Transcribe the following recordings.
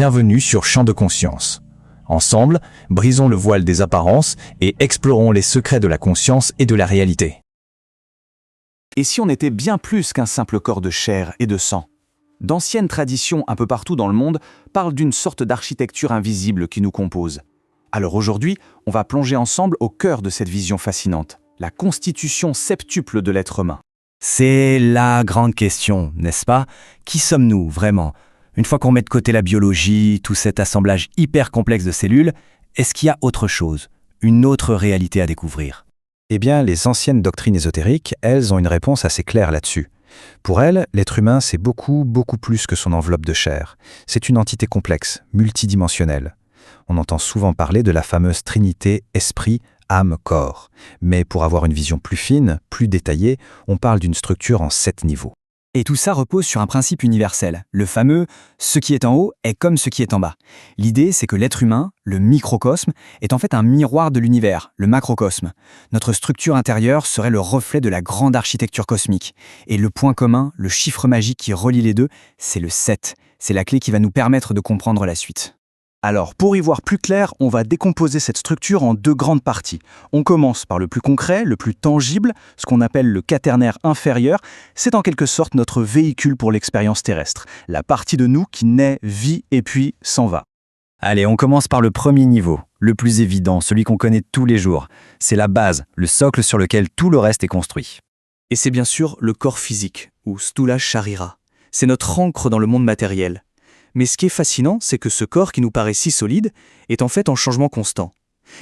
bienvenue sur Champ de Conscience. Ensemble, brisons le voile des apparences et explorons les secrets de la conscience et de la réalité. Et si on était bien plus qu'un simple corps de chair et de sang? D'anciennes traditions un peu partout dans le monde parlent d'une sorte d'architecture invisible qui nous compose. Alors aujourd'hui, on va plonger ensemble au cœur de cette vision fascinante, la constitution septuple de l'être humain. C'est la grande question, n'est-ce pas? Qui sommes-nous, vraiment? Une fois qu'on met de côté la biologie, tout cet assemblage hyper complexe de cellules, est-ce qu'il y a autre chose, une autre réalité à découvrir? Eh bien, les anciennes doctrines ésotériques, elles ont une réponse assez claire là-dessus. Pour elles, l'être humain, c'est beaucoup plus que son enveloppe de chair. C'est une entité complexe, multidimensionnelle. On entend souvent parler de la fameuse trinité esprit, âme, corps. Mais pour avoir une vision plus fine, plus détaillée, on parle d'une structure en 7 niveaux. Et tout ça repose sur un principe universel, le fameux « ce qui est en haut est comme ce qui est en bas ». L'idée, c'est que l'être humain, le microcosme, est en fait un miroir de l'univers, le macrocosme. Notre structure intérieure serait le reflet de la grande architecture cosmique. Et le point commun, le chiffre magique qui relie les deux, c'est le 7. C'est la clé qui va nous permettre de comprendre la suite. Alors, pour y voir plus clair, on va décomposer cette structure en 2 grandes parties. On commence par le plus concret, le plus tangible, ce qu'on appelle le quaternaire inférieur. C'est en quelque sorte notre véhicule pour l'expérience terrestre. La partie de nous qui naît, vit et puis s'en va. Allez, on commence par le premier niveau, le plus évident, celui qu'on connaît tous les jours. C'est la base, le socle sur lequel tout le reste est construit. Et c'est bien sûr le corps physique, ou Stula Sharira. C'est notre ancre dans le monde matériel. Mais ce qui est fascinant, c'est que ce corps qui nous paraît si solide est en fait en changement constant.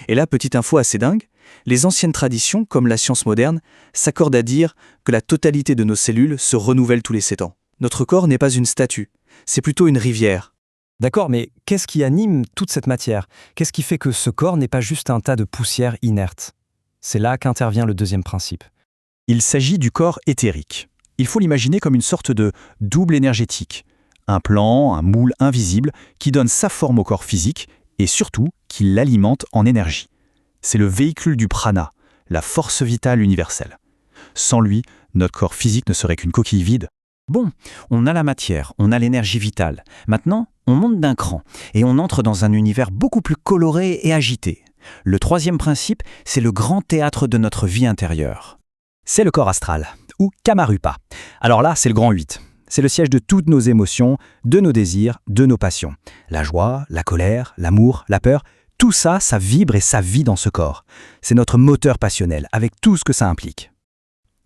Et là, petite info assez dingue, les anciennes traditions, comme la science moderne, s'accordent à dire que la totalité de nos cellules se renouvelle tous les 7 ans. Notre corps n'est pas une statue, c'est plutôt une rivière. D'accord, mais qu'est-ce qui anime toute cette matière? Qu'est-ce qui fait que ce corps n'est pas juste un tas de poussière inerte? C'est là qu'intervient le deuxième principe. Il s'agit du corps éthérique. Il faut l'imaginer comme une sorte de double énergétique. Un plan, un moule invisible qui donne sa forme au corps physique et surtout qui l'alimente en énergie. C'est le véhicule du prana, la force vitale universelle. Sans lui, notre corps physique ne serait qu'une coquille vide. Bon, on a la matière, on a l'énergie vitale. Maintenant, on monte d'un cran et on entre dans un univers beaucoup plus coloré et agité. Le troisième principe, c'est le grand théâtre de notre vie intérieure. C'est le corps astral, ou Kamarupa. Alors là, c'est le grand 8. C'est le siège de toutes nos émotions, de nos désirs, de nos passions. La joie, la colère, l'amour, la peur, tout ça, ça vibre et ça vit dans ce corps. C'est notre moteur passionnel, avec tout ce que ça implique.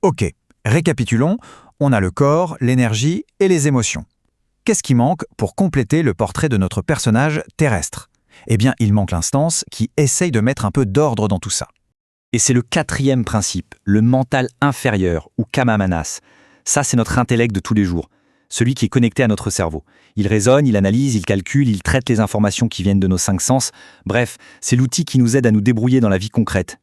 Ok, récapitulons, on a le corps, l'énergie et les émotions. Qu'est-ce qui manque pour compléter le portrait de notre personnage terrestre? Eh bien, il manque l'instance qui essaye de mettre un peu d'ordre dans tout ça. Et c'est le quatrième principe, le mental inférieur, ou Kamamanas. Ça, c'est notre intellect de tous les jours, celui qui est connecté à notre cerveau. Il raisonne, il analyse, il calcule, il traite les informations qui viennent de nos 5 sens. Bref, c'est l'outil qui nous aide à nous débrouiller dans la vie concrète.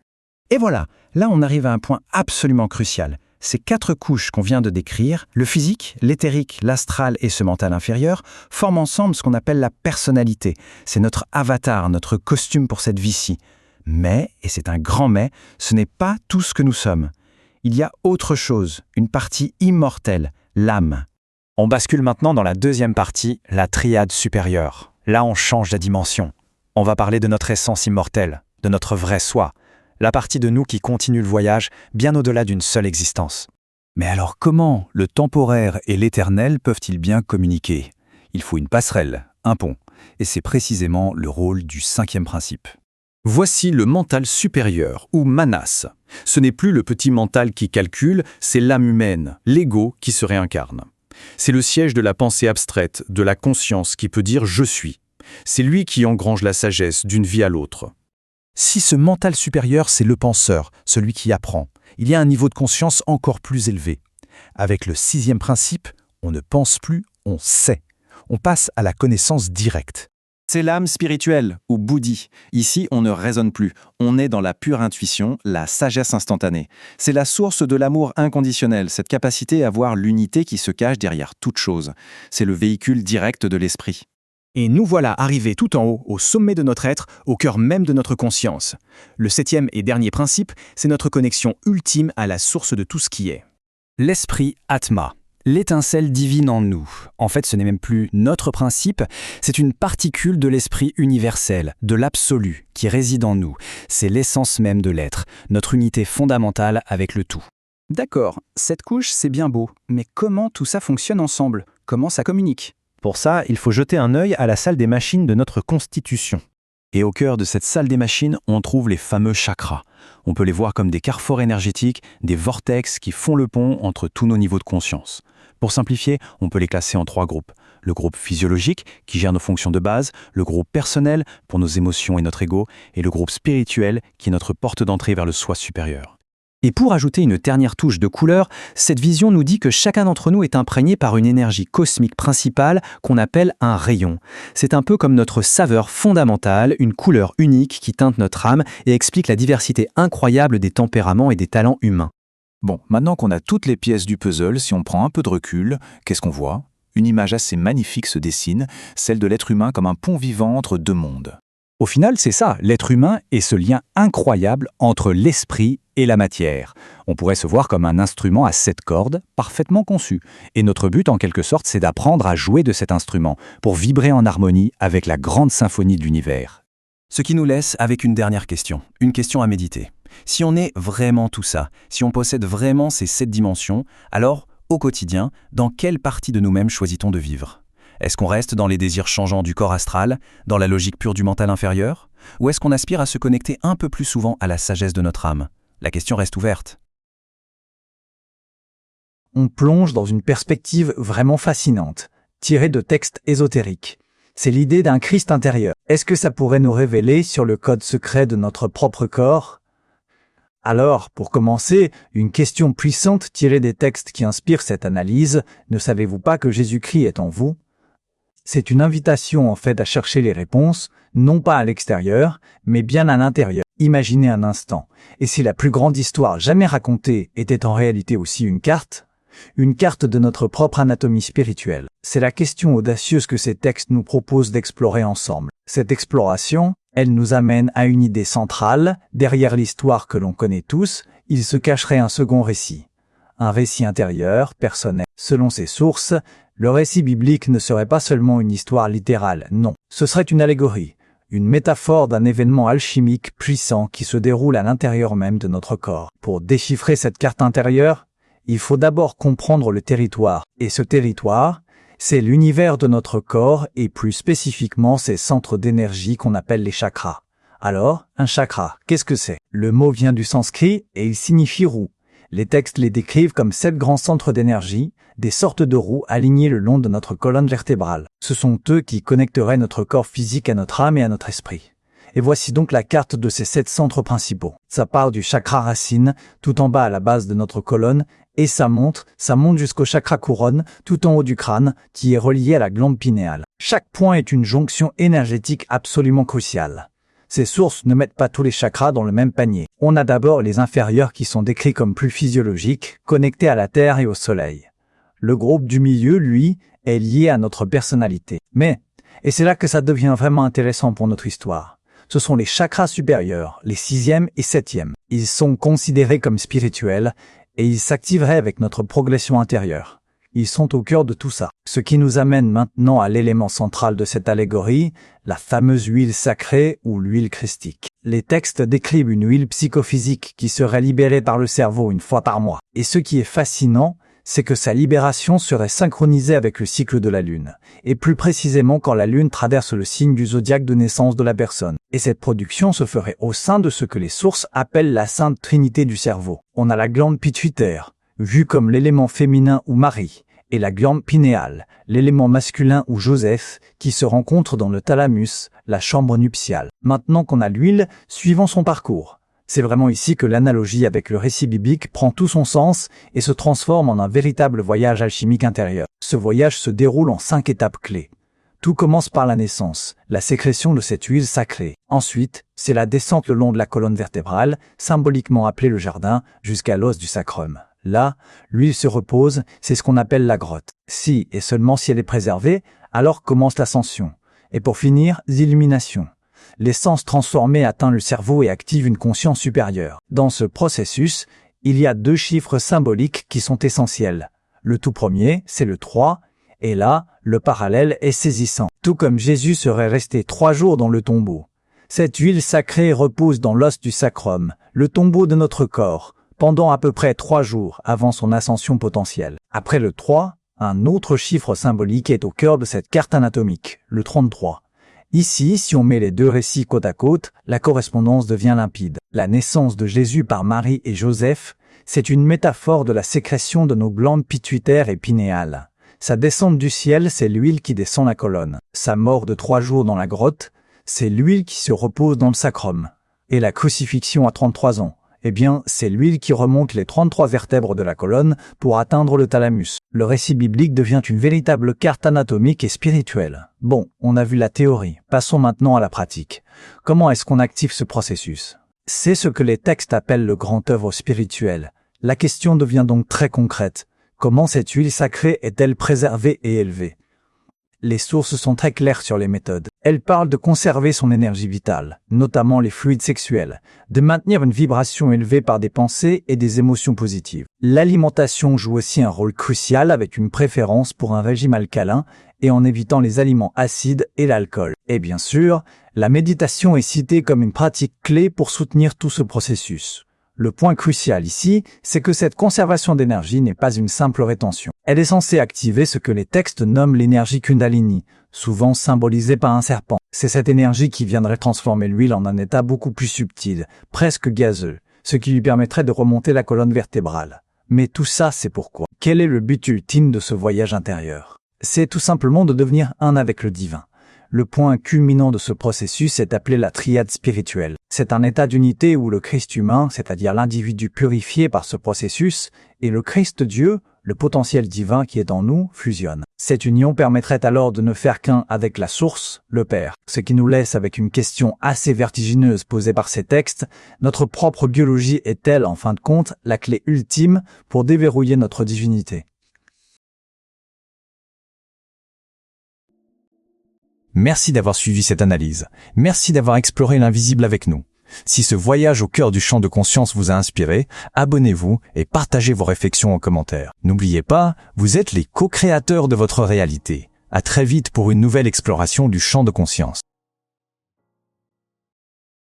Et voilà, là on arrive à un point absolument crucial. Ces 4 couches qu'on vient de décrire, le physique, l'éthérique, l'astral et ce mental inférieur, forment ensemble ce qu'on appelle la personnalité. C'est notre avatar, notre costume pour cette vie-ci. Mais, et c'est un grand mais, ce n'est pas tout ce que nous sommes. Il y a autre chose, une partie immortelle, l'âme. On bascule maintenant dans la deuxième partie, la triade supérieure. Là, on change la dimension. On va parler de notre essence immortelle, de notre vrai soi, la partie de nous qui continue le voyage bien au-delà d'une seule existence. Mais alors comment le temporaire et l'éternel peuvent-ils bien communiquer? Il faut une passerelle, un pont. Et c'est précisément le rôle du 5e principe. Voici le mental supérieur, ou manas. Ce n'est plus le petit mental qui calcule, c'est l'âme humaine, l'ego qui se réincarne. C'est le siège de la pensée abstraite, de la conscience qui peut dire « je suis ». C'est lui qui engrange la sagesse d'une vie à l'autre. Si ce mental supérieur, c'est le penseur, celui qui apprend, il y a un niveau de conscience encore plus élevé. Avec le 6e principe, on ne pense plus, on sait. On passe à la connaissance directe. C'est l'âme spirituelle, ou Bouddhi. Ici, on ne raisonne plus. On est dans la pure intuition, la sagesse instantanée. C'est la source de l'amour inconditionnel, cette capacité à voir l'unité qui se cache derrière toute chose. C'est le véhicule direct de l'esprit. Et nous voilà arrivés tout en haut, au sommet de notre être, au cœur même de notre conscience. Le 7e et dernier principe, c'est notre connexion ultime à la source de tout ce qui est. L'esprit Atma. L'étincelle divine en nous. En fait, ce n'est même plus notre principe, c'est une particule de l'esprit universel, de l'absolu, qui réside en nous. C'est l'essence même de l'être, notre unité fondamentale avec le tout. D'accord, cette couche, c'est bien beau, mais comment tout ça fonctionne ensemble? Comment ça communique? Pour ça, il faut jeter un œil à la salle des machines de notre constitution. Et au cœur de cette salle des machines, on trouve les fameux chakras. On peut les voir comme des carrefours énergétiques, des vortex qui font le pont entre tous nos niveaux de conscience. Pour simplifier, on peut les classer en 3 groupes. Le groupe physiologique, qui gère nos fonctions de base, le groupe personnel, pour nos émotions et notre ego, et le groupe spirituel, qui est notre porte d'entrée vers le soi supérieur. Et pour ajouter une dernière touche de couleur, cette vision nous dit que chacun d'entre nous est imprégné par une énergie cosmique principale qu'on appelle un rayon. C'est un peu comme notre saveur fondamentale, une couleur unique qui teinte notre âme et explique la diversité incroyable des tempéraments et des talents humains. Bon, maintenant qu'on a toutes les pièces du puzzle, si on prend un peu de recul, qu'est-ce qu'on voit? Une image assez magnifique se dessine, celle de l'être humain comme un pont vivant entre 2 mondes. Au final, c'est ça, l'être humain est ce lien incroyable entre l'esprit et la matière. On pourrait se voir comme un instrument à 7 cordes, parfaitement conçu. Et notre but, en quelque sorte, c'est d'apprendre à jouer de cet instrument, pour vibrer en harmonie avec la grande symphonie de l'univers. Ce qui nous laisse avec une dernière question, une question à méditer. Si on est vraiment tout ça, si on possède vraiment ces 7 dimensions, alors, au quotidien, dans quelle partie de nous-mêmes choisit-on de vivre ? Est-ce qu'on reste dans les désirs changeants du corps astral, dans la logique pure du mental inférieur? Ou est-ce qu'on aspire à se connecter un peu plus souvent à la sagesse de notre âme? La question reste ouverte. On plonge dans une perspective vraiment fascinante, tirée de textes ésotériques. C'est l'idée d'un Christ intérieur. Est-ce que ça pourrait nous révéler sur le code secret de notre propre corps? Alors, pour commencer, une question puissante tirée des textes qui inspirent cette analyse, ne savez-vous pas que Jésus-Christ est en vous? C'est une invitation en fait à chercher les réponses, non pas à l'extérieur, mais bien à l'intérieur. Imaginez un instant, et si la plus grande histoire jamais racontée était en réalité aussi une carte de notre propre anatomie spirituelle. C'est la question audacieuse que ces textes nous proposent d'explorer ensemble. Cette exploration, elle nous amène à une idée centrale, derrière l'histoire que l'on connaît tous, il se cacherait un second récit. Un récit intérieur, personnel. Selon ces sources, le récit biblique ne serait pas seulement une histoire littérale, non. Ce serait une allégorie, une métaphore d'un événement alchimique puissant qui se déroule à l'intérieur même de notre corps. Pour déchiffrer cette carte intérieure, il faut d'abord comprendre le territoire. Et ce territoire, c'est l'univers de notre corps et plus spécifiquement ses centres d'énergie qu'on appelle les chakras. Alors, un chakra, qu'est-ce que c'est? Le mot vient du sanskrit et il signifie roue. Les textes les décrivent comme 7 grands centres d'énergie, des sortes de roues alignées le long de notre colonne vertébrale. Ce sont eux qui connecteraient notre corps physique à notre âme et à notre esprit. Et voici donc la carte de ces 7 centres principaux. Ça part du chakra racine, tout en bas à la base de notre colonne, et ça monte jusqu'au chakra couronne, tout en haut du crâne, qui est relié à la glande pinéale. Chaque point est une jonction énergétique absolument cruciale. Ces sources ne mettent pas tous les chakras dans le même panier. On a d'abord les inférieurs qui sont décrits comme plus physiologiques, connectés à la terre et au soleil. Le groupe du milieu, lui, est lié à notre personnalité. Mais, et c'est là que ça devient vraiment intéressant pour notre histoire, ce sont les chakras supérieurs, les 6e et 7e. Ils sont considérés comme spirituels et ils s'activeraient avec notre progression intérieure. Ils sont au cœur de tout ça. Ce qui nous amène maintenant à l'élément central de cette allégorie, la fameuse huile sacrée ou l'huile christique. Les textes décrivent une huile psychophysique qui serait libérée par le cerveau une fois par mois. Et ce qui est fascinant, c'est que sa libération serait synchronisée avec le cycle de la Lune, et plus précisément quand la Lune traverse le signe du zodiaque de naissance de la personne. Et cette production se ferait au sein de ce que les sources appellent la Sainte Trinité du cerveau. On a la glande pituitaire, vue comme l'élément féminin ou Marie, et la glande pinéale, l'élément masculin ou Joseph, qui se rencontre dans le thalamus, la chambre nuptiale. Maintenant qu'on a l'huile, suivons son parcours. C'est vraiment ici que l'analogie avec le récit biblique prend tout son sens et se transforme en un véritable voyage alchimique intérieur. Ce voyage se déroule en 5 étapes clés. Tout commence par la naissance, la sécrétion de cette huile sacrée. Ensuite, c'est la descente le long de la colonne vertébrale, symboliquement appelée le jardin, jusqu'à l'os du sacrum. Là, l'huile se repose, c'est ce qu'on appelle la grotte. Si, et seulement si elle est préservée, alors commence l'ascension. Et pour finir, l'illumination. L'essence transformée atteint le cerveau et active une conscience supérieure. Dans ce processus, il y a 2 chiffres symboliques qui sont essentiels. Le tout premier, c'est le 3, et là, le parallèle est saisissant. Tout comme Jésus serait resté 3 jours dans le tombeau. Cette huile sacrée repose dans l'os du sacrum, le tombeau de notre corps, pendant à peu près 3 jours avant son ascension potentielle. Après le 3, un autre chiffre symbolique est au cœur de cette carte anatomique, le 33. Ici, si on met les deux récits côte à côte, la correspondance devient limpide. La naissance de Jésus par Marie et Joseph, c'est une métaphore de la sécrétion de nos glandes pituitaires et pinéales. Sa descente du ciel, c'est l'huile qui descend la colonne. Sa mort de 3 jours dans la grotte, c'est l'huile qui se repose dans le sacrum. Et la crucifixion à 33 ans, eh bien, c'est l'huile qui remonte les 33 vertèbres de la colonne pour atteindre le thalamus. Le récit biblique devient une véritable carte anatomique et spirituelle. Bon, on a vu la théorie, passons maintenant à la pratique. Comment est-ce qu'on active ce processus? C'est ce que les textes appellent le grand œuvre spirituel. La question devient donc très concrète. Comment cette huile sacrée est-elle préservée et élevée? Les sources sont très claires sur les méthodes. Elles parlent de conserver son énergie vitale, notamment les fluides sexuels, de maintenir une vibration élevée par des pensées et des émotions positives. L'alimentation joue aussi un rôle crucial avec une préférence pour un régime alcalin et en évitant les aliments acides et l'alcool. Et bien sûr, la méditation est citée comme une pratique clé pour soutenir tout ce processus. Le point crucial ici, c'est que cette conservation d'énergie n'est pas une simple rétention. Elle est censée activer ce que les textes nomment l'énergie Kundalini, souvent symbolisée par un serpent. C'est cette énergie qui viendrait transformer l'huile en un état beaucoup plus subtil, presque gazeux, ce qui lui permettrait de remonter la colonne vertébrale. Mais tout ça, c'est pourquoi. Quel est le but ultime de ce voyage intérieur? C'est tout simplement de devenir un avec le divin. Le point culminant de ce processus est appelé la triade spirituelle. C'est un état d'unité où le Christ humain, c'est-à-dire l'individu purifié par ce processus, et le Christ Dieu, le potentiel divin qui est en nous, fusionnent. Cette union permettrait alors de ne faire qu'un avec la source, le Père. Ce qui nous laisse avec une question assez vertigineuse posée par ces textes, notre propre biologie est-elle, en fin de compte, la clé ultime pour déverrouiller notre divinité? Merci d'avoir suivi cette analyse. Merci d'avoir exploré l'invisible avec nous. Si ce voyage au cœur du champ de conscience vous a inspiré, abonnez-vous et partagez vos réflexions en commentaire. N'oubliez pas, vous êtes les co-créateurs de votre réalité. À très vite pour une nouvelle exploration du champ de conscience.